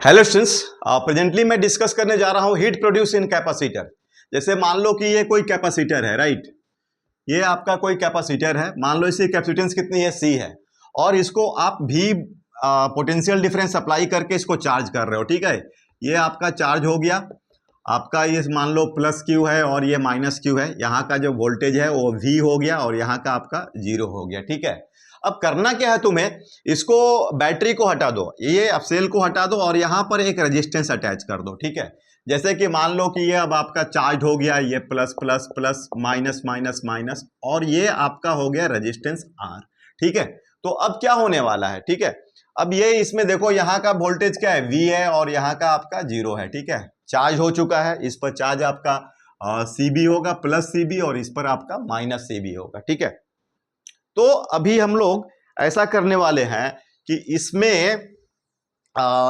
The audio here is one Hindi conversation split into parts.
हेलो स्टूडेंट्स, प्रेजेंटली मैं डिस्कस करने जा रहा हूं हीट प्रोड्यूस इन कैपेसिटर। जैसे मान लो कि ये कोई कैपेसिटर है, राइट। ये आपका कोई कैपेसिटर है, मान लो इसकी कैपेसिटेंस कितनी है, C है, और इसको आप भी पोटेंशियल डिफरेंस अप्लाई करके इसको चार्ज कर रहे हो, ठीक है। ये आपका चार्ज हो गया, आपका ये मान लो प्लस क्यू है और ये माइनस क्यू है। यहाँ का जो वोल्टेज है वो V हो गया और यहाँ का आपका 0 हो गया, ठीक है। अब करना क्या है तुम्हें, इसको बैटरी को हटा दो, ये अब सेल को हटा दो और यहाँ पर एक रेजिस्टेंस अटैच कर दो, ठीक है। जैसे कि मान लो कि ये अब आपका चार्ज हो गया, ये plus plus plus minus minus minus, और ये आपका हो गया रेजिस्टेंस R, ठीक है। तो अब क्या होने वाला है, ठीक है। अब ये इसमें देखो, यहाँ का वोल्टेज क्या है, V है और यहाँ का आपका 0 है, ठीक है। चार्ज हो चुका है, इस पर चार्ज आपका CB होगा, प्लस CB, और इस पर आपका माइनस CB होगा, ठीक है। तो अभी हम लोग ऐसा करने वाले हैं कि इसमें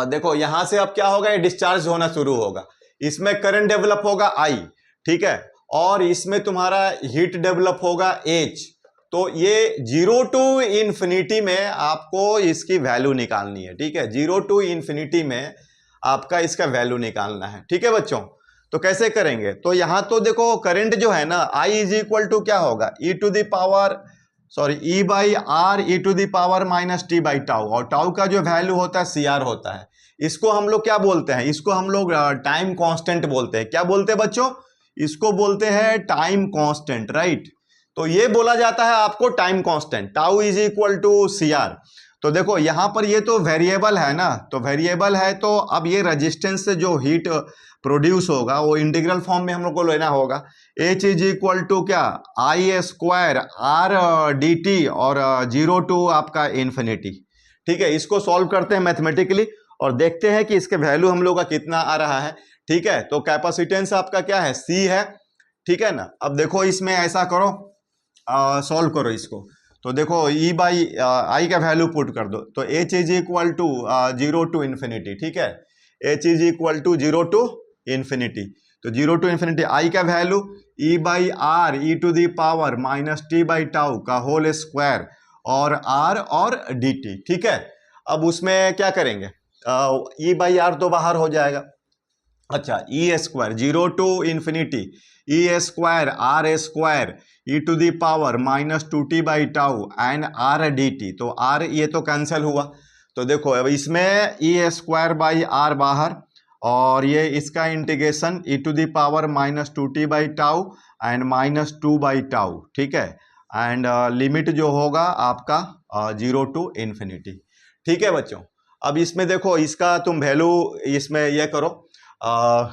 देखो यहां से अब क्या होगा, ये डिस्चार्ज होना शुरू होगा, इसमें करंट डेवलप होगा I, ठीक है, और इसमें तुम्हारा हीट डेवलप होगा H। तो ये 0 टू इन्फिनिटी में आपको इसकी वैल्यू निकालनी है, ठीक है। 0 टू इन्फिनिटी में आपका इसका वैल्यू निकालना है, ठीक है बच्चों। तो कैसे करेंगे, तो यहां तो देखो करंट जो है ना, I इज इक्वल टू क्या होगा, E by R e to the power minus t by tau, और टाउ का जो वैल्यू होता है CR होता है। इसको हम लोग क्या बोलते हैं, इसको हम लोग टाइम कांस्टेंट बोलते हैं। क्या बोलते हैं बच्चों, इसको बोलते हैं टाइम कांस्टेंट, राइट। तो ये बोला जाता है आपको time constant, tau is equal to CR। तो देखो यहां पर ये तो वेरिएबल है ना, तो वेरिएबल है, तो अब ये रेजिस्टेंस से जो हीट प्रोड्यूस होगा वो इंटीग्रल फॉर्म में हम लोग को लेना होगा। H इज इक्वल टू क्या, I स्क्वायर R dt, और 0 टू आपका इन्फिनिटी, ठीक है। इसको सॉल्व करते हैं मैथमेटिकली और देखते हैं कि इसके वैल्यू हम लोग का कितना आ रहा है, ठीक है। तो कैपेसिटेंस आपका क्या है, C है, ठीक है ना। अब देखो इसमें ऐसा करो, सॉल्व करो इसको। तो देखो E बाई I का वैल्यू पुट कर दो, तो H is equal to 0 to infinity, ठीक है। H is equal to 0 to infinity, तो 0 टू इन्फिनिटी I का value E by R e to the power minus t by tau का होल स्क्वायर, और R और dt, ठीक है। अब उसमें क्या करेंगे, E बाई आर तो बाहर हो जाएगा, अच्छा, E square 0 to infinity E square R square e to the power minus 2t by tau and R dt, तो R ये तो कैंसिल हुआ। तो देखो अब इसमें E स्क्वायर बाई R बाहर, और ये इसका integration e to the power minus 2t by tau and minus 2 by tau, ठीक है। एंड लिमिट जो होगा आपका 0 टू इन्फिनिटी, ठीक है बच्चों। अब इसमें देखो इसका तुम वैल्यू इसमें ये करो,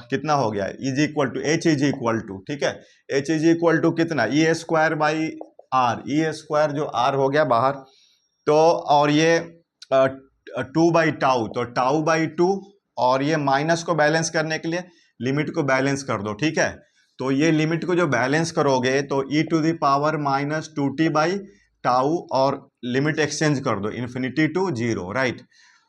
कितना हो गया, is equal to H is equal to, ठीक है। H इज इक्वल टू कितना, E square by R, E square जो R हो गया बाहर, तो और ये 2 बाई टाउ, तो टाउ बाई 2, और ये माइनस को बैलेंस करने के लिए लिमिट को बैलेंस कर दो, ठीक है। तो ये लिमिट को जो बैलेंस करोगे तो e to the power minus 2t by tau, और लिमिट एक्सचेंज कर दो इन्फिनिटी टू 0, राइट।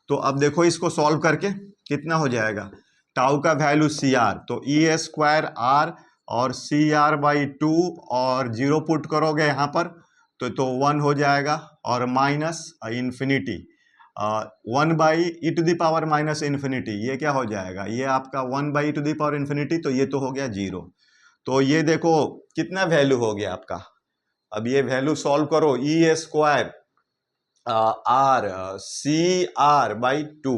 तो अब देखो इसको सॉल्व करके कितना हो जाएगा, टाउ का वैल्यू CR, तो E स्क्वायर R और CR बाई 2, और 0 पुट करोगे यहाँ पर तो 1 हो जाएगा, और minus infinity 1 by e to the power minus infinity, ये क्या हो जाएगा, ये आपका 1 by e to the power infinity, तो ये तो हो गया 0। तो ये देखो कितना वैल्यू हो गया आपका। अब ये वैल्यू सॉल्व करो, E square R CR by 2,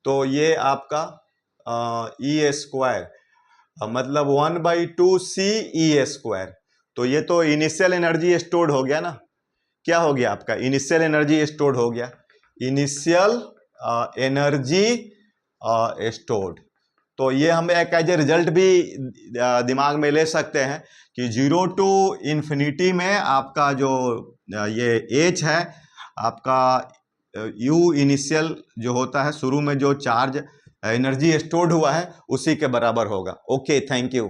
तो ये आपका E स्क्वायर मतलब 1 बाई 2 CE स्क्वायर, तो ये तो इनिशियल एनर्जी स्टोर्ड हो गया ना। क्या हो गया आपका, इनिशियल एनर्जी स्टोर्ड हो गया, इनिशियल एनर्जी स्टोर्ड। तो ये हम एक एज ए रिजल्ट भी दिमाग में ले सकते हैं कि 0 टू इन्फिनिटी में आपका जो ये H है आपका U इनिशियल जो होता है, शुरू में जो चार्ज एनर्जी स्टोर्ड हुआ है उसी के बराबर होगा। Okay, thank you.